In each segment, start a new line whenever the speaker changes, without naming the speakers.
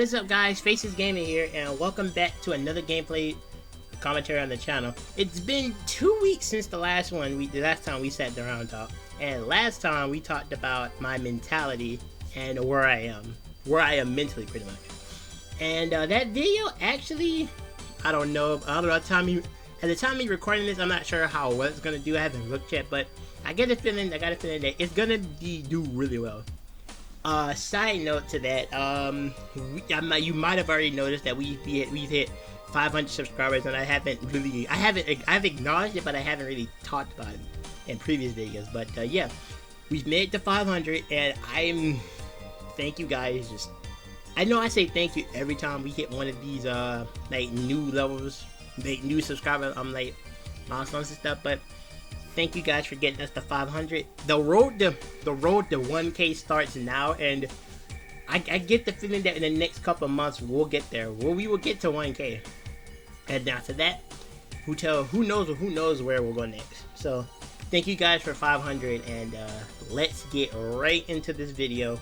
is up, guys? Faces Gaming here, and welcome back to another gameplay commentary on the channel. It's been 2 weeks since the last time we sat down and talked, and last time we talked about my mentality and where I am mentally, pretty much. And that video actually, I don't know. At the time of recording this, I'm not sure how well it's gonna do. I haven't looked yet, but I got a feeling that it's gonna do really well. Side note to that, you might have already noticed that we've hit 500 subscribers, and I've acknowledged it, but I haven't really talked about it in previous videos. But yeah, we've made it to 500, and thank you guys. I know I say thank you every time we hit one of these like new levels, like new subscribers, milestones and stuff, but thank you guys for getting us to 500. The road to 1K starts now, and I get the feeling that in the next couple of months we'll get there. We will get to 1K, and after that, who knows where we'll go next. So thank you guys for 500, and let's get right into this video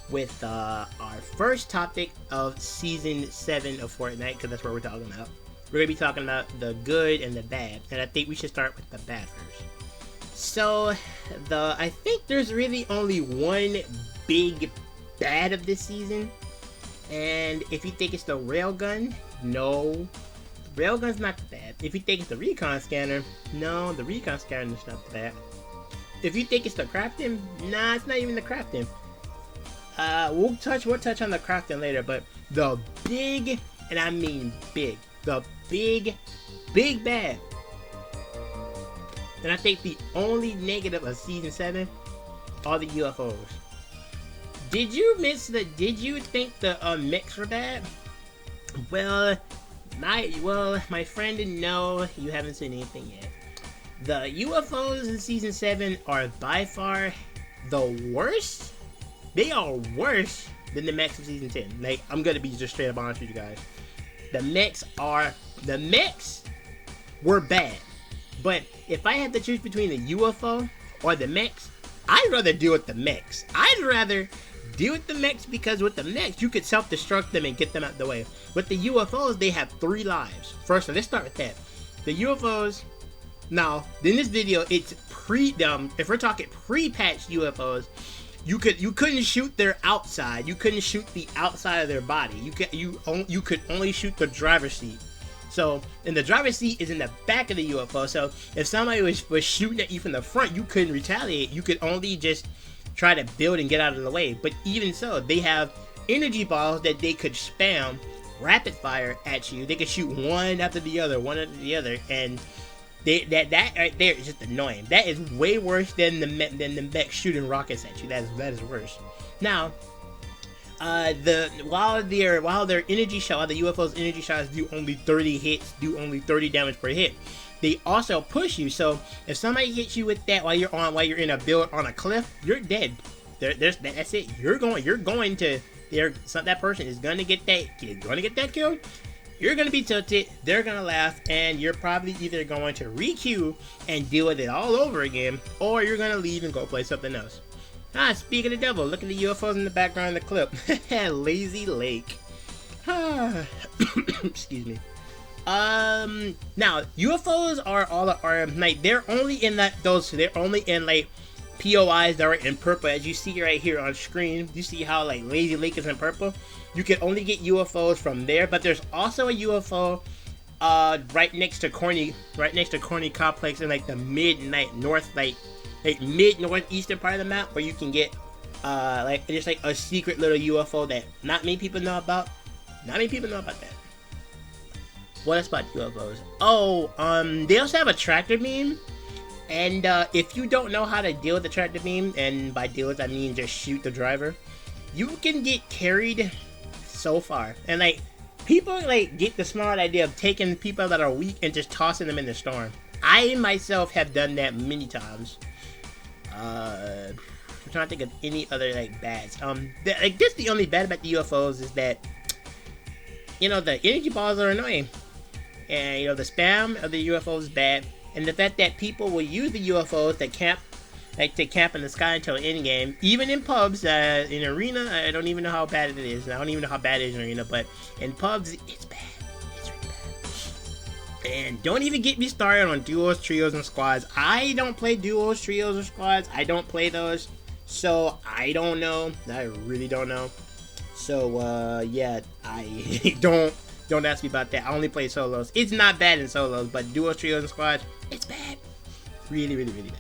with our first topic of season 7 of Fortnite, because that's what we're talking about. We're going to be talking about the good and the bad, and I think we should start with the bad first. So, I think there's really only one big bad of this season, and if you think it's the railgun, no, the railgun's not bad. If you think it's the recon scanner, no, the recon scanner is not bad. If you think it's the crafting, nah, it's not even the crafting. We'll touch on the crafting later, but the big, and I mean big, the big bad, and I think the only negative of season 7 are the UFOs. Did you think the mechs were bad? Well, my friend, no, you haven't seen anything yet. The UFOs in season 7 are by far the worst. They are worse than the mechs of season 10. Like, I'm gonna be just straight up honest with you guys. The mechs were bad. But if I had to choose between the UFO or the mechs, I'd rather deal with the mechs. Because with the mechs, you could self-destruct them and get them out the way. With the UFOs, they have 3 lives. First, let's start with that. The UFOs, now, in this video, it's if we're talking pre-patched UFOs, you couldn't shoot their outside. You couldn't shoot the outside of their body. You could only shoot the driver's seat. So, and the driver's seat is in the back of the UFO. So, if somebody was shooting at you from the front, you couldn't retaliate. You could only just try to build and get out of the way. But even so, they have energy balls that they could spam rapid fire at you. They could shoot one after the other, and that right there is just annoying. That is way worse than the mech shooting rockets at you. That is worse. Now, while their energy shot, while the UFO's energy shots do only 30 hits, do only 30 damage per hit, they also push you. So if somebody hits you with that while you're in a build on a cliff, you're dead. That's it. That person is gonna get that kill. You're going to be tilted, they're going to laugh, and you're probably either going to re-queue and deal with it all over again, or you're going to leave and go play something else. Speaking of the devil, look at the UFOs in the background of the clip. Lazy Lake. Excuse me. Now, UFOs they're only in like POIs that are in purple, as you see right here on screen. You see how like Lazy Lake is in purple? You can only get UFOs from there, but there's also a UFO right next to Corny Complex in like the mid-northeastern part of the map, where you can get just like a secret little UFO that not many people know about. That. What else about UFOs? Oh, they also have a tractor beam. And if you don't know how to deal with the tractor beam, and by deal with I mean just shoot the driver, you can get carried so far. And like, people like get the smart idea of taking people that are weak and just tossing them in the storm. I myself have done that many times. I'm trying to think of any other like bads. This the only bad about the UFOs is that, the energy balls are annoying, and the spam of the UFOs is bad. And the fact that people will use the UFOs to camp like to camp in the sky until end game. Even in pubs, in arena, I don't even know how bad it is. I don't even know how bad it is in arena, but in pubs, it's bad. It's really bad. And don't even get me started on duos, trios, and squads. I don't play duos, trios, or squads. I don't play those, so I don't know. I really don't know. So yeah, I don't ask me about that. I only play solos. It's not bad in solos, but duos, trios, and squads, it's bad. Really, really, really bad.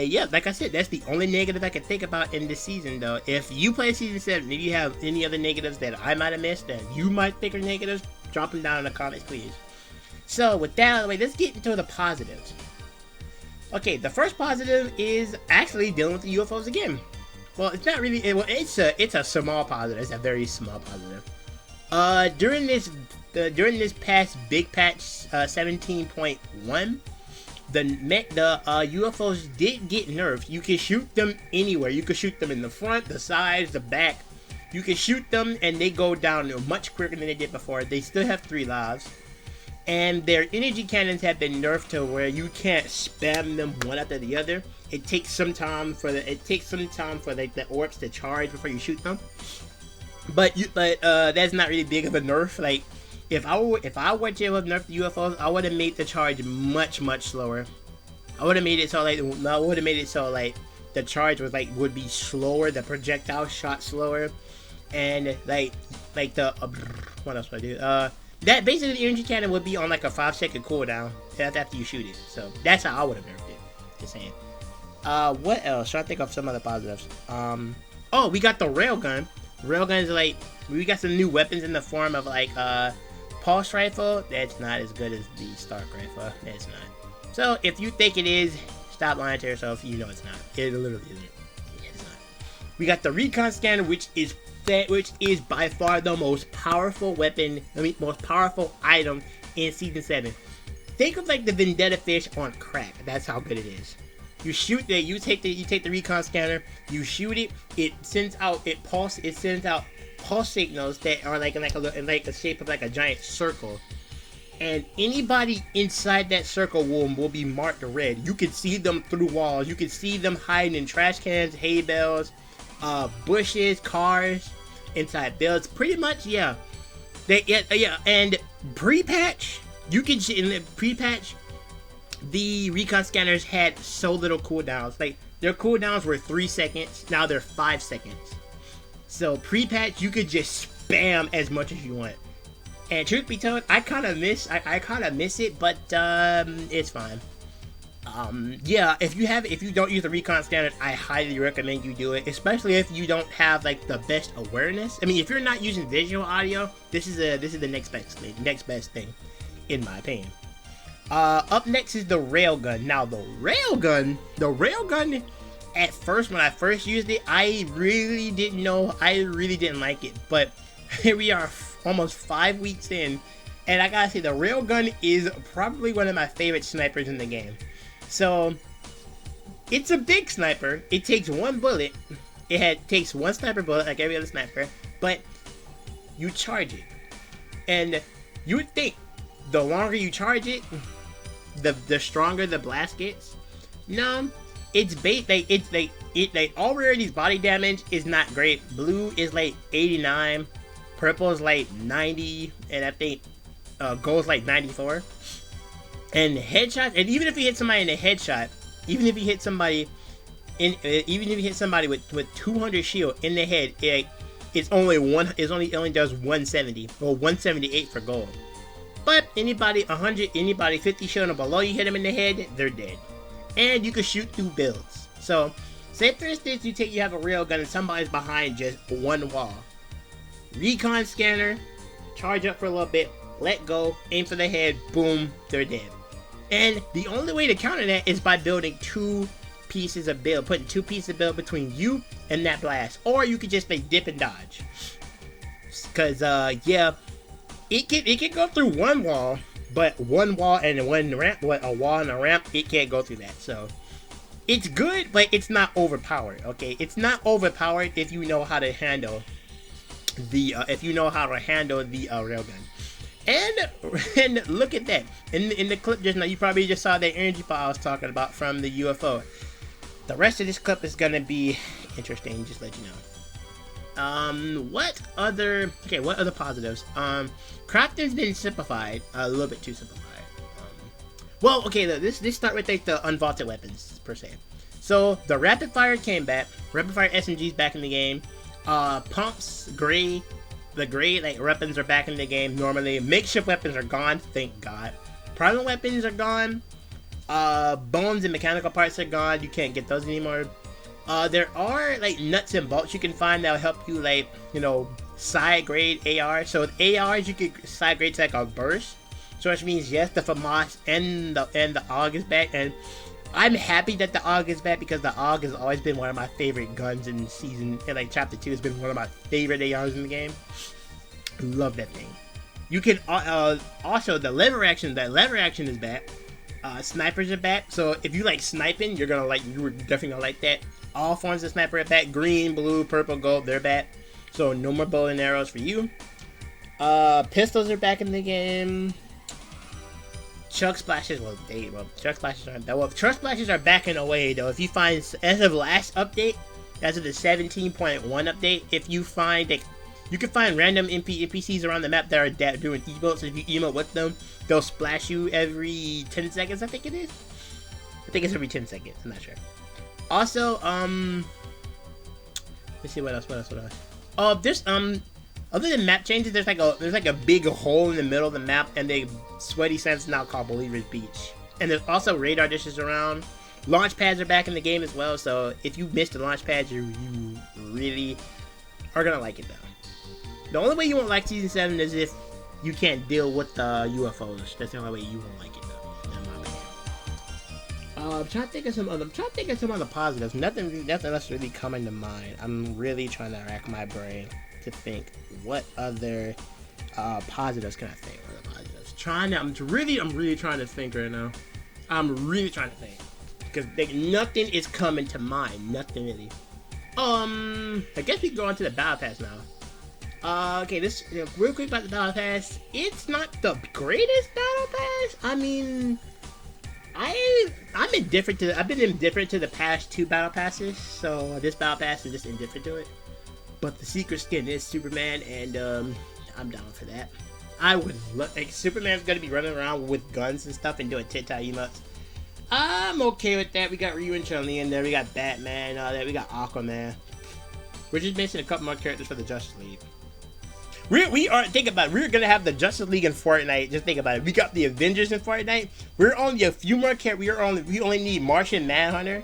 Yeah, like I said, that's the only negative I can think about in this season, though. If you play season 7, if you have any other negatives that I might have missed that you might think are negatives, drop them down in the comments, please. So with that out of the way, let's get into the positives. Okay, the first positive is actually dealing with the UFOs again. Well, it's not really. It's a small positive. It's a very small positive. During this past big patch 17.1, the UFOs did get nerfed. You can shoot them anywhere. You can shoot them in the front, the sides, the back. You can shoot them and they go down much quicker than they did before. They still have 3 lives. And their energy cannons have been nerfed to where you can't spam them one after the other. It takes some time for like the orbs to charge before you shoot them. But that's not really big of a nerf. Like if I were to have nerfed the UFOs, I would have made the charge much slower. I would have made it so like the charge would be slower, the projectile shot slower, and like the what else would I do? That basically the energy cannon would be on like a 5-second cooldown after you shoot it. So that's how I would have nerfed it. Just saying. What else? Trying to think of some other positives. Oh, we got the railgun. Railguns, like, we got some new weapons in the form of like pulse rifle. That's not as good as the Stark rifle. It's not. So if you think it is, stop lying to yourself. You know it's not. It literally isn't. It's not. We got the recon scanner, which is by far the most powerful weapon. Most powerful item in season 7. Think of like the Vendetta fish on crack. That's how good it is. You shoot that. You take the recon scanner. You shoot it. It sends out pulse signals that are like a shape of like a giant circle. And anybody inside that circle will be marked red. You can see them through walls. You can see them hiding in trash cans, hay bales, bushes, cars, inside builds. Pretty much, yeah. And pre-patch, in the pre-patch, the recon scanners had so little cooldowns. Like their cooldowns were 3 seconds. Now they're 5 seconds. So pre-patch, you could just spam as much as you want. And truth be told, I kind of miss it, but it's fine. Yeah, if you don't use the recon scanner, I highly recommend you do it, especially if you don't have like the best awareness. I mean, if you're not using visual audio, this is the next best thing, in my opinion. Up next is the railgun. Now the railgun, at first when I first used it, I really didn't like it. But here we are, almost 5 weeks in, and I gotta say the railgun is probably one of my favorite snipers in the game. So it's a big sniper. It takes one bullet. Takes one sniper bullet like every other sniper, but you charge it, and you would think the longer you charge it, the stronger the blast gets. No, all rarities body damage is not great. Blue is like 89, purple is like 90, and I think gold is like 94. And headshots, and even if you hit somebody in a headshot, even if you hit somebody with 200 shield in the head, it only does 170 or 178 for gold. But anybody 50 shield and below, you hit them in the head, they're dead. And you can shoot through builds. So, say for instance you have a railgun and somebody's behind just one wall. Recon scanner, charge up for a little bit, let go, aim for the head, boom, they're dead. And the only way to counter that is by building putting 2 pieces of build between you and that blast. Or you could just like dip and dodge. Cause yeah, it can go through one wall, but one wall and one ramp, a wall and a ramp, it can't go through that. So it's good, but it's not overpowered. Okay, it's not overpowered if you know how to handle the railgun. And and look at that. In the clip just now, you probably just saw that energy file I was talking about from the UFO. The rest of this clip is gonna be interesting, just let you know. What other positives? Crafting's been simplified, a little bit too simplified. Well, okay, this start with like the unvaulted weapons per se. So the rapid fire came back. Rapid fire SMG's back in the game. Pumps, the gray like weapons are back in the game normally. Makeshift weapons are gone, thank God. Primal weapons are gone. Bones and mechanical parts are gone. You can't get those anymore. There are like nuts and bolts you can find that'll help you, like, you know, side grade AR. So with ARs you can side grade to like a burst. So which means yes, the FAMAS and the AUG is back, and I'm happy that the AUG is back because the AUG has always been one of my favorite guns in like chapter 2 has been one of my favorite ARs in the game. Love that thing. You can also the lever action is back. Snipers are back, so if you like sniping, you're definitely gonna like that. All forms of sniper are back. Green, blue, purple, gold, they're back. So no more bow and arrows for you. Pistols are back in the game. Chug splashes, chug splashes are back in a way though. If you find, as of last update, as of the 17.1 update, if you find like, you can find random NPCs around the map that are doing emotes. If you emote with them, they'll splash you every 10 seconds, I think it is. I think it's every 10 seconds, I'm not sure. Also, let's see what else. There's other than map changes, there's like a big hole in the middle of the map, and the sweaty sands now called Believer's Beach. And there's also radar dishes around. Launch pads are back in the game as well, so if you missed the launch pads, you really are gonna like it though. The only way you won't like Season 7 is if you can't deal with the UFOs. That's the only way you won't like it though, in my opinion. I'm trying to think of some other positives. Nothing else really coming to mind. I'm really trying to rack my brain to think what other positives can I think. I'm really trying to think right now. I'm really trying to think because like, nothing is coming to mind. Nothing really. I guess we can go on to the battle pass now. Okay, real quick about the battle pass. It's not the greatest battle pass. I mean, I've been indifferent to the past 2 battle passes, so this battle pass is just indifferent to it. But the secret skin is Superman, and I'm down for that. I would like Superman's gonna be running around with guns and stuff and doing tit-tat emotes. I'm okay with that. We got Ryu and Chun-Li in there. We got Batman and all that. We got Aquaman. We're just missing a couple more characters for the Justice League. Think about it. We're gonna have the Justice League in Fortnite. Just think about it. We got the Avengers in Fortnite. We're only a few more characters. We only need Martian Manhunter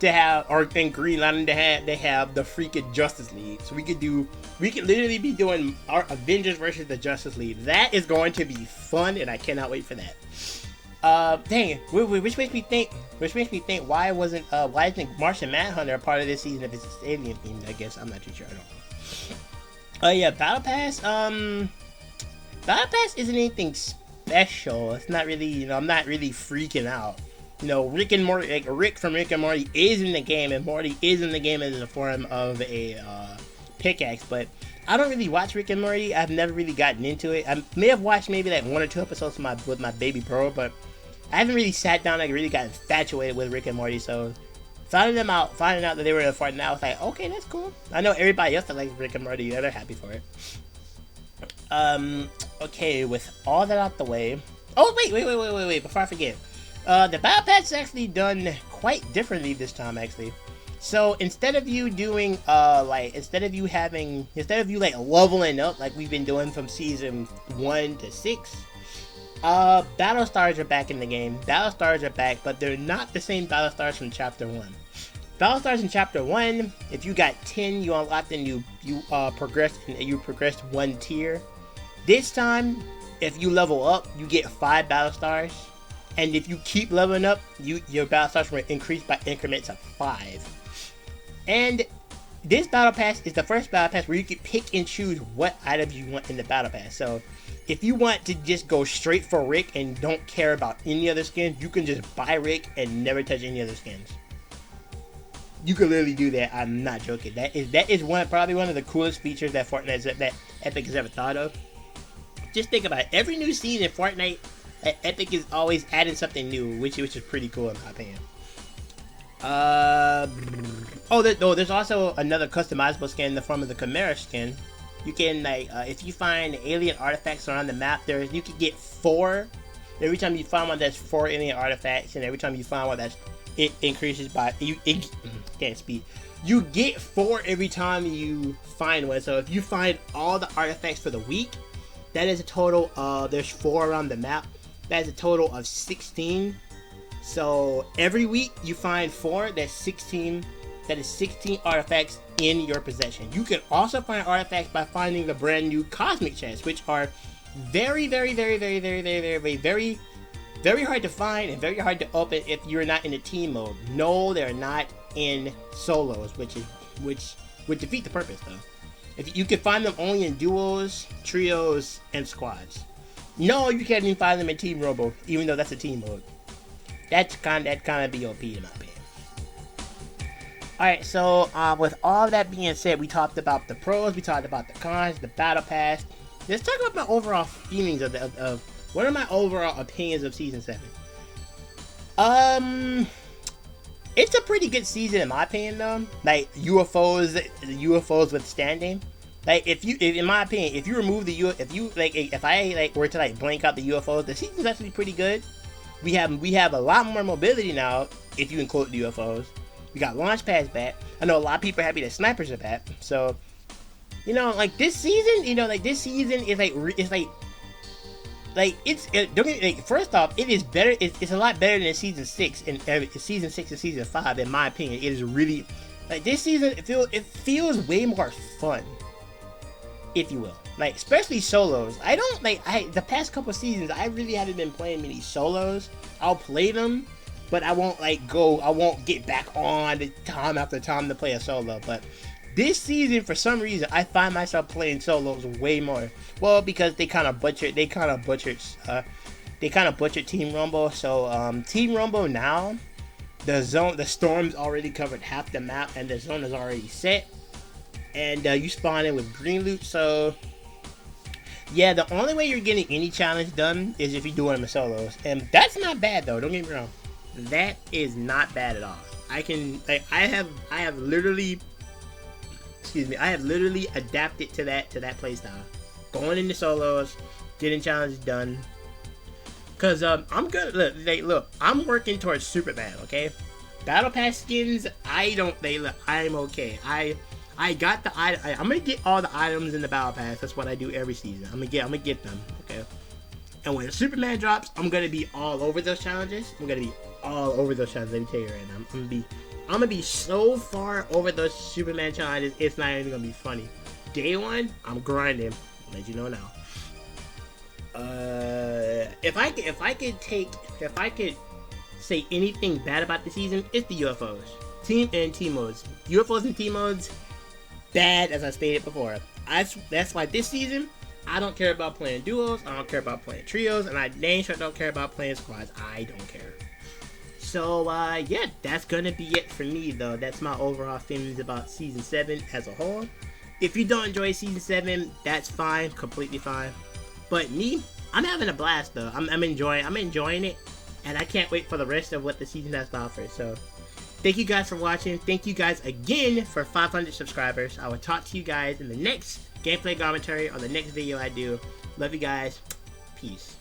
to have, and Green Lantern to have the freaking Justice League. So we could literally be doing our Avengers versus the Justice League. That is going to be fun, and I cannot wait for that. Dang it, which makes me think why isn't Martian Manhunter a part of this season if it's alien themed? I guess I'm not too sure. I don't know. Yeah, Battle Pass. Battle Pass isn't anything special. It's not really, I'm not really freaking out. Rick and Morty, like Rick from Rick and Morty is in the game, and Morty is in the game as a form of a pickaxe, but I don't really watch Rick and Morty. I've never really gotten into it. I may have watched maybe like 1 or 2 episodes with my baby bro, but I haven't really sat down and really got infatuated with Rick and Morty, so finding out that they were in Fortnite, I was like, okay, that's cool. I know everybody else that likes Rick and Morty, they're happy for it. Okay, with all that out the way. Oh, wait, before I forget. The Battle Pass is actually done quite differently this time, actually. So instead of you doing, instead of you leveling up like we've been doing from season 1 to 6, Battle Stars are back in the game. Battle Stars are back, but they're not the same Battle Stars from Chapter 1. Battle Stars in Chapter 1, if you got 10, you unlocked and you progressed 1 tier. This time, if you level up, you get 5 Battle Stars. And if you keep leveling up, your Battle Stars will increase by increments of 5. And this Battle Pass is the first Battle Pass where you can pick and choose what items you want in the Battle Pass. So, if you want to just go straight for Rick and don't care about any other skins, you can just buy Rick and never touch any other skins. You can literally do that. I'm not joking. That is probably one of the coolest features that Epic has ever thought of. just think about it. Every new season in Fortnite, Epic is always adding something new, which is pretty cool in my opinion. There's also another customizable skin in the form of the Chimera skin. You can if you find alien artifacts around the map, you can get 4. Every time you find one, that's 4 alien artifacts, and every time you find one, it increases by can't speak. You get 4 every time you find one. So if you find all the artifacts for the week, that is a total of there's 4 around the map. That is a total of 16. So every week you find 4. That's 16. That is 16 artifacts in your possession. You can also find artifacts by finding the brand new cosmic chests, which are very hard to find and very hard to open if you're not in the team mode. No, they're not in solos, which would defeat the purpose though. If you can find them only in duos, trios, and squads. No, you can't even find them in Team Robo, even though that's a team mode. That kind of BOP in my opinion. Alright, so with all that being said, we talked about the pros, we talked about the cons, the battle pass. Let's talk about my overall feelings of what are my overall opinions of season 7. It's a pretty good season in my opinion though. Like UFOs withstanding. Like in my opinion, if you remove if I were to blank out the UFOs, the season's actually pretty good. We have a lot more mobility now if you include the UFOs. We got launch pads back. I know a lot of people are happy that snipers are back. So, this season, this season is first off, it is better. It's a lot better than season 6 and season 6 and season 5 in my opinion. It is really this season. It feels way more fun, if you will. Especially solos. The past couple seasons, I really haven't been playing many solos. I'll play them, but I won't I won't get back on time after time to play a solo. But this season, for some reason, I find myself playing solos way more. Well, because they kind of butchered Team Rumble. So Team Rumble now, the storm's already covered half the map, and the zone is already set. And you spawn in with green loot. So yeah, the only way you're getting any challenge done is if you're doing them in solos, and that's not bad though. Don't get me wrong. That is not bad at all. I have literally adapted to that playstyle. Going into solos, getting challenges done. Cause I'm good. Look, I'm working towards Superman. Okay, battle pass skins. I'm okay. I got the item. I'm gonna get all the items in the battle pass. That's what I do every season. I'm gonna get them. Okay. And when Superman drops, I'm gonna be all over those challenges. Let me tell you right now. I'm gonna be so far over those Superman challenges. It's not even gonna be funny. Day 1, I'm grinding. I'll let you know now. If I could say anything bad about the season, it's the UFOs. Team modes. UFOs and team modes, bad as I stated before. That's why this season, I don't care about playing duos, I don't care about playing trios, and I dang sure don't care about playing squads. I don't care. So, yeah, that's gonna be it for me, though. That's my overall feelings about Season 7 as a whole. If you don't enjoy Season 7, that's fine, completely fine. But me, I'm having a blast, though. I'm enjoying it, and I can't wait for the rest of what the season has to offer. So, thank you guys for watching. Thank you guys again for 500 subscribers. I will talk to you guys in the next gameplay commentary or the next video I do. Love you guys. Peace.